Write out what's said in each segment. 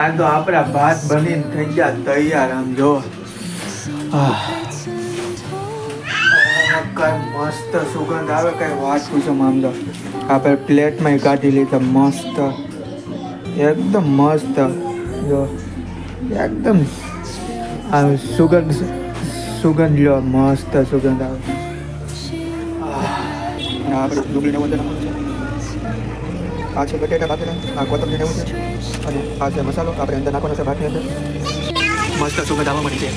આ તો આપણા ભાત બનીને થઈ ગયા તૈયાર. આમ જો કઈ મસ્ત સુગંધ આવે, કઈ વાત પૂછો. આમ તો આપણે પ્લેટમાં કાઢી લીધા. મસ્ત, એકદમ મસ્ત. જો એકદમ આ સુગંધ લો, મસ્ત સુગંધ આવે. આપણે ડુંગળીને વધારે આ છે બટેટા બાફેલા, આ કોથમરીને એવું છે, અને આ છે મસાલો આપણે અંદર નાખવાનો છે ભાતની અંદર. મસ્ત સુગંધ આવવા મળી છે.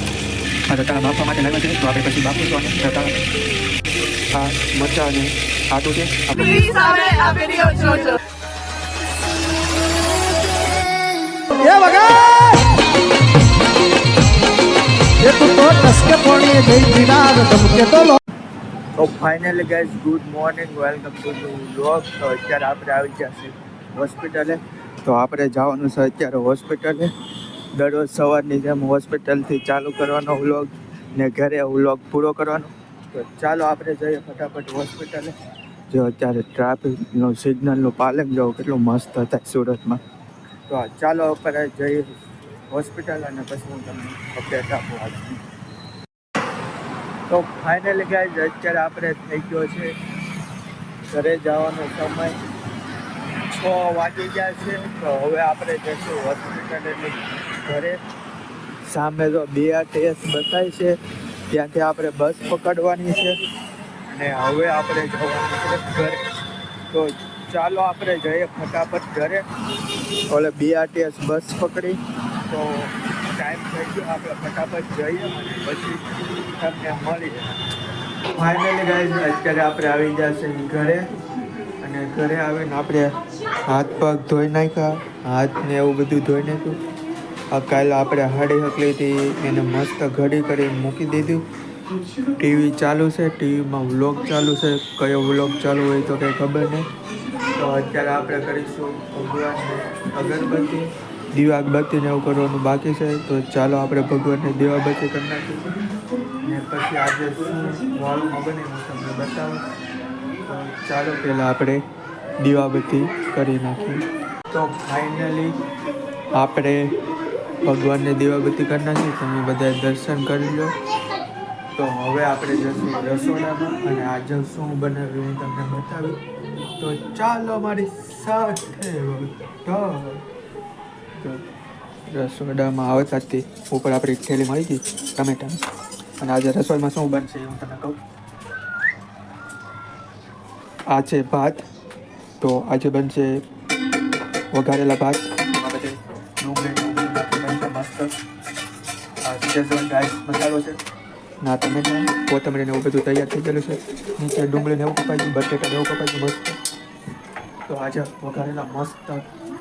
આ રતાળા બાફવા માટે લાવ્યા છે, તો આપણે પછી બાફીશું. અને રતાળા આ મરચાં અને આટું છે. તો finally guys, good morning, welcome to the vlog. તો અત્યારે આપણે આવી ગયા છીએ હોસ્પિટલે. તો આપણે જવાનું છે અત્યારે હોસ્પિટલે. દરરોજ સવારની જેમ હોસ્પિટલથી ચાલુ કરવાનો વ્લોગ ને ઘરે વ્લોગ પૂરો કરવાનો. તો ચાલો આપણે જઈએ ફટાફટ હોસ્પિટલે. જો અત્યારે ટ્રાફિકનું સિગ્નલનું પાલન જો કેટલું મસ્ત હતા સુરતમાં. તો ચાલો આપણે જઈએ હોસ્પિટલ અને પછી હું તમને અપડેટ આપું આજની. તો ફાઇનલી ગાઈઝ, અત્યારે આપણે થઈ ગયો છે ઘરે જવાનો સમય. 6 વાગી ગયા છે. તો હવે આપણે જઈશું હોસ્પિટલ એટલે ઘરે. સામે તો BRTS બતાય છે, ત્યાંથી આપણે બસ પકડવાની છે અને હવે આપણે જવાનું છે ઘરે. તો ચાલો આપણે જઈએ ફટાફટ ઘરે. ઓલે BRTS બસ પકડી. તો ટાઈમ થઈ ગયો, આપણે ફટાફટ જઈએ અને પછી તમને મળીએ. ફાઇનલી ગાઈઝ, અત્યારે આપણે આવી ગયા છે ઘરે. અને ઘરે આવીને આપણે હાથ પગ ધોઈ નાખ્યા, હાથને એવું બધું ધોઈ નાખ્યું. કાલે આપણે હાડી હકલી હતી, એને મસ્ત ઘડી કરીને મૂકી દીધું. ટીવી ચાલુ છે, ટીવીમાં વ્લોગ ચાલુ છે. કયો વ્લોગ ચાલુ હોય તો કંઈ ખબર નહીં. તો અત્યારે આપણે કરીશું ભગવાનને અગરબત્તી, દીવાબત્તીને એવું કરવાનું બાકી છે. તો ચાલો આપણે ભગવાનને દીવાબત્તી કરી નાખીશું. ને પછી આજે શું વાળુમાં બને હું તમને બતાવું. તો ચાલો પહેલાં આપણે દીવાબત્તી કરી નાખીએ. તો ફાઇનલી આપણે ભગવાનને દીવાબત્તી કરી નાખી. તમે બધા દર્શન કરી લો. તો હવે આપણે જઈશું રસોડામાં અને આજે શું બનાવ્યું હું તમને બતાવી. તો ચાલો મારી સાથે. તો રસોડામાં આવતા જ ઉપર આપણી થેલી મળી ગઈ ટમેટાની. અને આજે રસોઈમાં શું બનશે હું તમને કહું. આ છે ભાત. તો આજે બનશે વઘારેલા ભાત. મસ્ત આ શેઝવાન રાઈસ મસાલો છે. ના ટમેટા, કોથમરીને એવું બધું તૈયાર થઈ ગયેલું છે. નીચે ડુંગળીને એવું કપાઈ ગયું, બટેટાને એવું કપાઈ ગયું મસ્ત. તો આજે વઘારેલા મસ્ત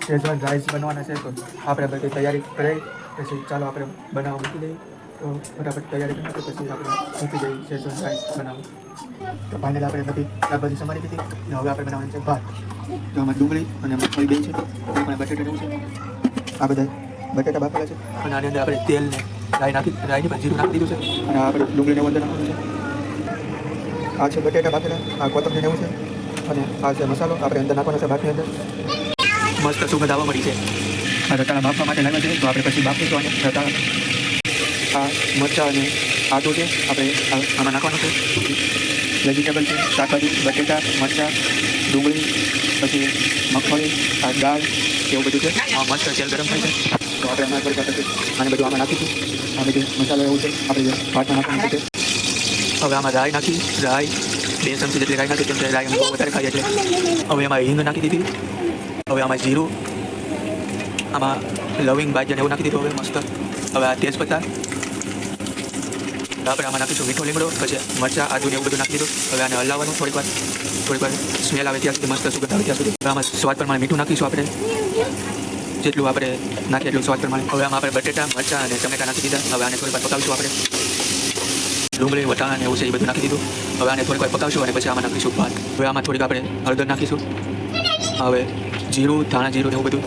શેઝવાન રાઈસ બનવાના છે. તો આપણે બધી તૈયારી કરી પછી ચાલો આપણે બનાવવા મૂકી દઈએ. તો ફટાફટ તૈયારી કરી નાખીએ, પછી આપણે મૂકી દઈએ શેઝવાન રાઈસ બનાવવા. તો ફાઇનલ આપણે બધી સમારી દીધી. ને હવે આપણે બનાવવાનું છે ભાત. તો આમાં ડુંગળી અને મગફળી બે છે, અને બટેટા એવું છે. આ બધા બટેટા બાફેલા છે. અને આની અંદર આપણે તેલ ને રાઈની પણ જીરું નાખી દીધું છે. અને આપણે ડુંગળીને અંદર નાખવાનું છે. આ છે બટેટા બાફેલા, આ કોથમરીને એવું છે. અને આ છે મસાલો આપણે અંદર નાખવાનો છે ભાતની અંદર. મસ્ત સુગંધ આવવા મળી છે. આ રતાળા બાફવા માટે લાવ્યા છે, તો આપણે પછી બાફીશું. અને રતાળા, આ મરચાં અને આટું છે, આપણે આમાં નાખવાનું છે. વેજીટેબલ છે, શાકભાજી, બટેટા, મરચાં, ડુંગળી, પછી મગફળી, આ દાળ એવું બધું છે. આ મસ્ત તેલ ગરમ થાય છે. તો આપણે આમાં આને બધું આમાં નાખીશું. આ બધું મસાલો એવું છે, આપણે ભાતમાં નાખવાનું છે. હવે આમાં રાઈ નાખી, રાઈ 2 ચમચી જેટલી રાઈ નાખી, કેમ કે રાઈ અમે બહુ વધારે ખાઈએ એટલે. હવે એમાં હિંગ નાખી દીધી. હવે આમાં જીરું, આમાં લવિંગ, બાજન એવું નાખી દીધું. હવે મસ્ત. હવે આ તેજપત્તા આપણે આમાં નાખીશું. મીઠો લીમડો, પછી મરચાં, આદુ એવું બધું નાખી દીધું. હવે આને હલાવવાનું થોડીક વાર સ્મેલ આવે ત્યાં સુધી, મસ્ત સુગંધ આવે ત્યાં સુધી. આમાં સ્વાદ પ્રમાણે મીઠું નાખીશું. આપણે જેટલું આપણે નાખીએ એટલું સ્વાદ પ્રમાણે. હવે આમાં આપણે બટેટા, મરચાં અને ટમેટા નાખી દીધા. હવે આને થોડીક વાર પકાવીશું. આપણે ડુંગળી, વટાણા ને એવું છે એ બધું નાખી દીધું. હવે આને થોડીક વાર પકાવશું અને પછી આમાં નાખીશું ભાત. હવે આમાં થોડીક આપણે હળદર નાખીશું. હવે જીરું, ધાણા જીરું ને એવું બધું,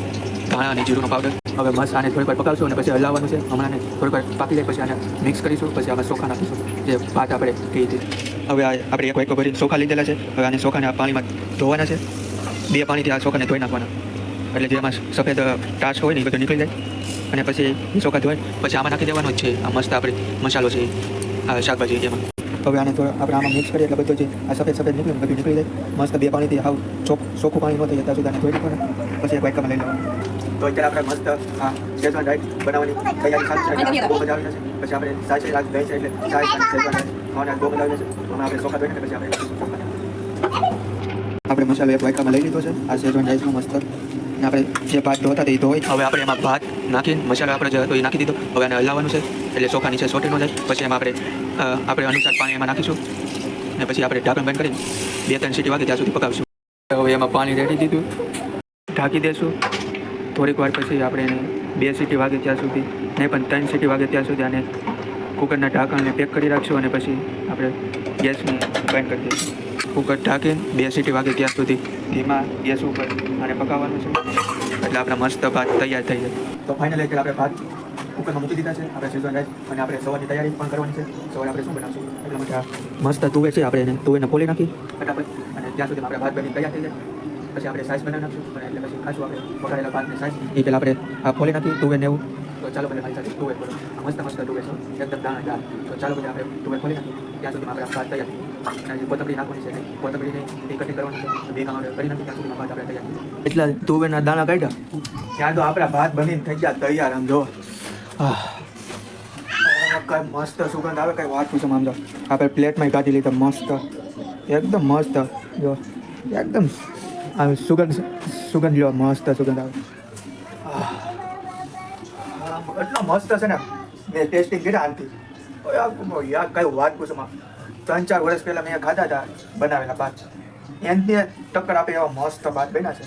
ધાણા અને જીરુંનો પાવડર. હવે મસ્ત આને થોડીક વાર પકાવશું અને પછી હલાવવાનું છે. હમણાં થોડીક વાર પાકી જાય પછી આને મિક્સ કરીશું. પછી આમાં ચોખા નાખીશું, જે ભાત આપણે કહી હતી. હવે આપણે એક વાટકો ભરીને ચોખા લીધેલા છે. હવે આને ચોખાને આ પાણીમાં ધોવાના છે. 2 પાણીથી આ ચોખાને ધોઈ નાખવાના. એટલે જે એમાં સફેદ ટાશ હોય ને એ બધું નીકળી જાય અને પછી ચોખા ધોઈ પછી આમાં નાખી દેવાનું જ છે. આ મસ્ત આપણે મસાલો છે આ શાકભાજી એમાં. હવે આને થોડું આપણે આમાં મિક્સ કરીએ એટલે બધું જે આ સફેદ નીકળે બધું નીકળી જાય. મસ્ત 2 પાણીથી હાવ ચોખ્ખું પાણી ન થઈ જાય ત્યાં સુધી આને ધોઈ દેવાનું. પછી એક વાટકામાં લઈ લેવાનું. તો અત્યારે આપણે મસ્ત આ શેઝવાન રાઈસ બનાવવાની તૈયારી ચાલુ છે. બહુ મજા આવી જશે. પછી આપણે સાચી રાખ દહીં છે એટલે સાચી શેઝવાન રાઈસ ખાવાની બહુ મજા આવી જશે. હમણાં આપણે ચોખા ધોઈને પછી આપણે મસાલો એક વાટકામાં લઈ લીધો છે. આ શેઝવાન રાઈસનો મસ્ત આપણે જે ભાત ધોતા એ ધોઈ હવે આપણે એમાં ભાત નાખીને મસાલો આપણે જે હતો એ નાખી દીધો. હવે આને હલાવવાનું છે એટલે ચોખા નીચે સોટી ન જાય. પછી એમાં આપણે અનુસાર પાણી એમાં નાખીશું ને પછી આપણે ઢાંકણ બંધ કરીને 2-3 સીટી વાગે ત્યાં સુધી પકાવશું. હવે એમાં પાણી રેડી દીધું, ઢાંકી દેશું. થોડીક વાર પછી આપણે એને 2 સીટી વાગે ત્યાં સુધી નહીં પણ 3 સીટી વાગે ત્યાં સુધી આને કુકરના ઢાંકણને પેક કરી રાખશું અને પછી આપણે ગેસને બંધ કરી દઈશું. કુકર ઢાંકીને 2 સીટી વાગે ત્યાં સુધી ધીમા ગેસ ઉપર આને પકાવવાનું છે એટલે આપણા મસ્ત ભાત તૈયાર થઈ જાય. તો ફાઇનલી એટલે આપણે ભાત કુકરમાં મૂકી દીધા છે. આપણે શેઝવાન રાઈસ અને આપણે સવારની તૈયારી પણ કરવાની છે. સવારે આપણે શું બનાવશું એટલા માટે આ મસ્ત તુવેર છે આપણે એને તુવેરને ફોલી નાખી ફટાફટ અને ત્યાં સુધી આપણે ભાત બની તૈયાર થઈ જાય. પછી આપણે સાઈઝ બનાવી નાખશું અને એટલે પછી ખાશું આપણે વઘારેલા ભાતની સાઈઝ એ પહેલાં આપણે આ ફોલી નાખી તુવેરને એવું. તો ચાલો બધા મારી સાથે તુવેર બોલો મસ્ત તુવેર છે એકદમ દાણાદાર. તો ચાલો બધા આપણે તુવેર ખોલી નાખીએ ત્યાં સુધીમાં આપણે ભાત તૈયાર. અને જે કોથમરી નાખવાની છે કોથમરીને એ કટિંગ કરવાની છે. 2 કામ કરી નાખી ત્યાં સુધીમાં ભાત આપણે તૈયાર. એટલા તુવેરના દાણા કાઢ્યા ત્યાં તો આપણા ભાત બનીને થઈ ગયા તૈયાર. આમ જો કઈ મસ્ત સુગંધ આવે કઈ વાત પૂછો. આમ જો આપણે પ્લેટમાં કાઢી લીધા મસ્ત એકદમ મસ્ત જો એકદમ આ સુગંધ લો મસ્ત સુગંધ આવે. એટલો મસ્ત છે ને મેં ટેસ્ટિંગ કર્યા આનથી યાર કઈ વાત પૂછો. 3-4 વર્ષ પહેલાં મેં ખાધા હતા બનાવેલા ભાત એની ટક્કર આપે એવા મસ્ત ભાત બન્યા છે.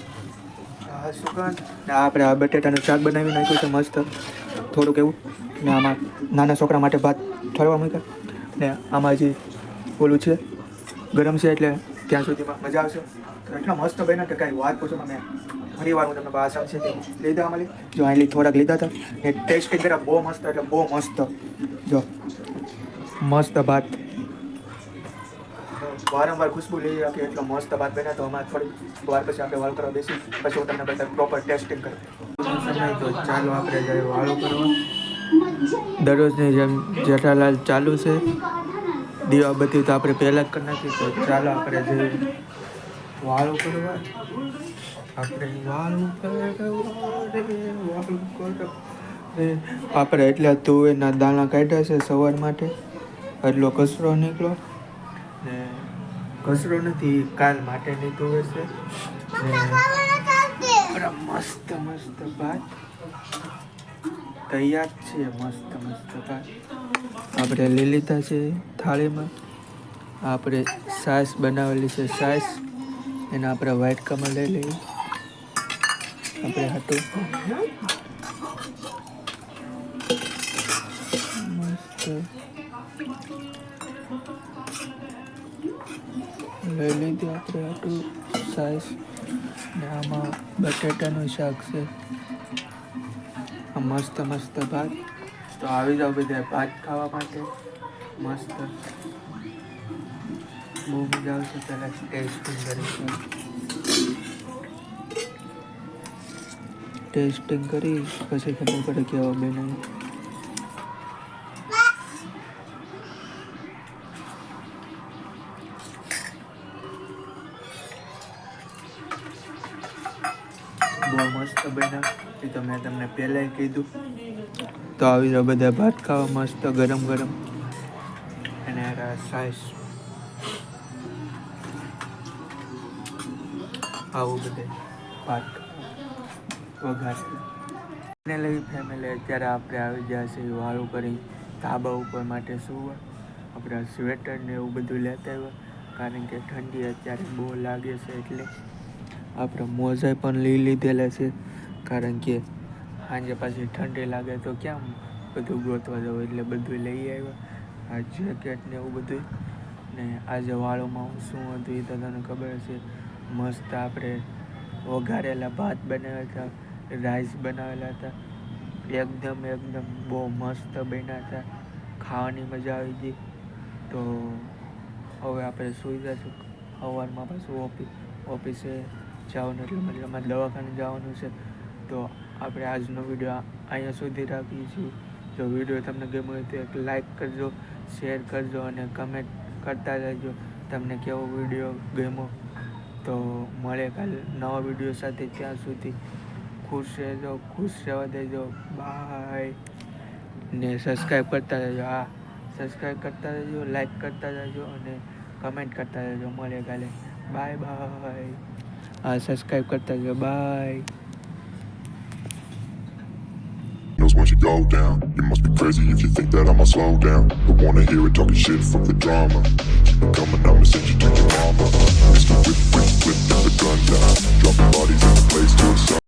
આ સુગંધ ને આપણે આ બટેટાનું શાક બનાવી નાખ્યું છે મસ્ત થોડુંક એવું ને આમાં નાના છોકરા માટે ભાત ઠરવા મૂક્યા ને આમાં હજી ઓલું છે ગરમ છે એટલે ત્યાં સુધીમાં મજા આવશે. એટલા મસ્ત બન્યા કે કાંઈ વાત પૂછો. મેં ઘણી વાર હું તમને ભાષા છે તે લીધા આમાં જો અહીં થોડાક લીધા હતા ને ટેસ્ટિંગ કર્યા બહુ મસ્ત એટલે બહુ મસ્ત જો મસ્ત ભાત વારંવાર ખુશ્બુ લઈ રાખી એટલો મસ્ત ભાત બન્યા. તો અમારે થોડી વાર પછી આપણે વાળ કરવા બેસી પછી હું તમને બધા પ્રોપર ટેસ્ટિંગ કરું. તો ચાલો આપણે જઈએ વાળો કરવા. દરરોજની જેમ જેઠાલાલ ચાલુ છે દીવાબત્તી તો આપણે પહેલાં જ કરી નાખી. તો ચાલો આપણે જઈએ વાળો કરવા. આપણે એટલે તુવેરના દાણા કાઢ્યા છે સવાર માટે. એટલો કચરો નીકળો ને કચરો નથી કાલ માટેની તુવેર છે ને મસ્ત ભાત તૈયાર છે. મસ્ત ભાત આપણે લઈ લીધા છે થાળીમાં. આપણે છાશ બનાવેલી છે છાશ એને આપણે વાટકામાં લઈ લઈએ. આપણે હતું મસ્ત લઈ લીધી આપણે હતું છાશ ને આમાં બટેટાનું શાક છે. આ મસ્ત ભાત. તો આવી જાઓ બધા ભાત ખાવા માટે મસ્ત બહુ મજા આવશે. પહેલાં ટેસ્ટિંગ કરીશું. ટેસ્ટિંગ કરી પછી ખબર પડે કેવો બનાવી. બહુ મસ્ત બન્યા એ તો મેં તમને પહેલાંય કીધું. તો આવી જાઓ બધા ભાત ખાવા મસ્ત ગરમ અને સાઈઝ આવું બધે ભાત વઘાર. ફેમિલી અત્યારે આપણે આવી ગયા છે વાળું કરી ધાબા ઉપર માટે સુવા. આપણે સ્વેટર ને એવું બધું લેતા આવ્યા કારણ કે ઠંડી અત્યારે બહુ લાગે છે એટલે આપણે મોજા પણ લઈ લીધેલા છે કારણ કે સાંજે પાછી ઠંડી લાગે તો ક્યાં બધું ગોતવા જવું એટલે બધું લઈ આવ્યા. આ જેકેટ ને એવું બધું ને આજે વાળોમાં શું હતું એ તો તને ખબર છે. મસ્ત આપણે વઘારેલા ભાત બનાવ્યા હતા, રાઈસ બનાવેલા હતા, એકદમ બહુ મસ્ત બન્યા હતા. ખાવાની મજા આવી ગઈ. તો હવે આપણે સૂઈ જઈશું. સવારમાં પાછું ઓફિસે જવાનું એટલે મતલબ અમારે દવાખાને જવાનું છે. તો આપણે આજનો વિડીયો અહીંયા સુધી રાખીએ છીએ. જો વિડીયો તમને ગમ્યો હોય તો એક લાઈક કરજો, શેર કરજો અને કમેન્ટ કરતા રહેજો તમને કેવો વિડીયો ગમ્યો. તો મળે કાલે નવા વિડીયો સાથે. ત્યાં સુધી ખુશ રહેજો, ખુશ રહેવા દેજો. બાય. ને સબસ્ક્રાઈબ કરતા રહેજો. હા, સબસ્ક્રાઈબ કરતા રહેજો, લાઈક કરતા રહેજો અને કમેન્ટ કરતા રહેજો. મળે કાલે. Bye bye. હા, સબસ્ક્રાઈબ કરતા રહેજો. By. Knows once you go down, you must be crazy if you think that I'ma slow down. Don't wanna hear it talking shit, fuck the drama. Keep it coming, I'ma send you to your mama. Mr. Whip, whip, whip, get the gun down. Dropping bodies in the place till the sun.